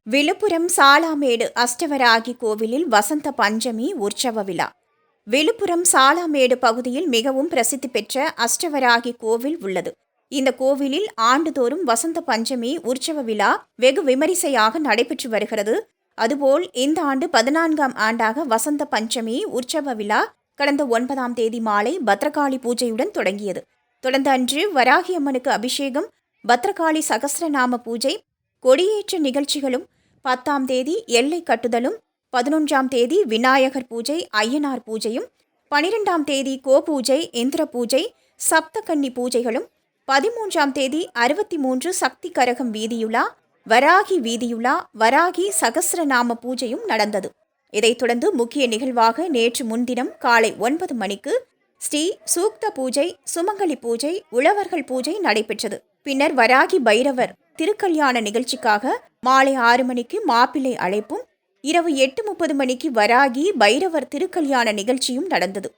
விழுப்புரம் சாலாமேடு அஷ்டவராகி கோவிலில் வசந்த பஞ்சமி உற்சவ விழா. விழுப்புரம் சாலாமேடு பகுதியில் மிகவும் பிரசித்தி பெற்ற அஷ்டவராகி கோவில் உள்ளது. இந்த கோவிலில் ஆண்டுதோறும் வசந்த பஞ்சமி உற்சவ விழா வெகு விமரிசையாக நடைபெற்று வருகிறது. அதுபோல் இந்த ஆண்டு 14ஆம் ஆண்டாக வசந்த பஞ்சமி உற்சவ விழா கடந்த 9ஆம் தேதி மாலை பத்ரகாளி பூஜையுடன் தொடங்கியது. தொடர்ந்து அன்று வராகி அம்மனுக்கு அபிஷேகம், பத்ரகாளி சகஸ்ரநாம பூஜை, கொடியேற்ற நிகழ்ச்சிகளும், 10ஆம் தேதி எல்லை கட்டுதலும், 11ஆம் தேதி விநாயகர் பூஜை, ஐயனார் பூஜையும், 12ஆம் தேதி கோபூஜை, இந்திர பூஜை, சப்தகன்னி பூஜைகளும், 13ஆம் தேதி 63 சக்தி கரகம் வீதியுலா, வராகி வீதியுலா, வராகி சகஸ்ரநாம பூஜையும் நடந்தது. இதைத் தொடர்ந்து முக்கிய நிகழ்வாக நேற்று முன்தினம் காலை 9 மணிக்கு ஸ்ரீ சூக்த பூஜை, சுமங்கலி பூஜை, உழவர்கள் பூஜை நடைபெற்றது. பின்னர் வராகி பைரவர் திருக்கல்யாண நிகழ்ச்சிக்காக மாலை 6 மணிக்கு மாப்பிள்ளை அழைப்பும், இரவு 8:30 மணிக்கு வராகி பைரவர் திருக்கல்யாண நிகழ்ச்சியும் நடந்தது.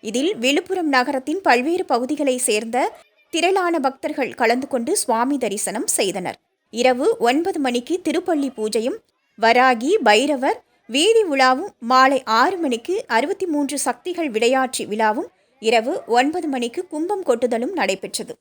இதில் விழுப்புரம் நகரத்தின் பல்வேறு பகுதிகளை சேர்ந்த திரளான பக்தர்கள் கலந்து கொண்டு சுவாமி தரிசனம் செய்தனர். இரவு 9 மணிக்கு திருப்பள்ளி பூஜையும், வராகி பைரவர் வீதி விழாவும், மாலை 6 மணிக்கு 63 சக்திகள் விளையாட்டு விழாவும், இரவு 9 மணிக்கு கும்பம் கொட்டுதலும் நடைபெற்றது.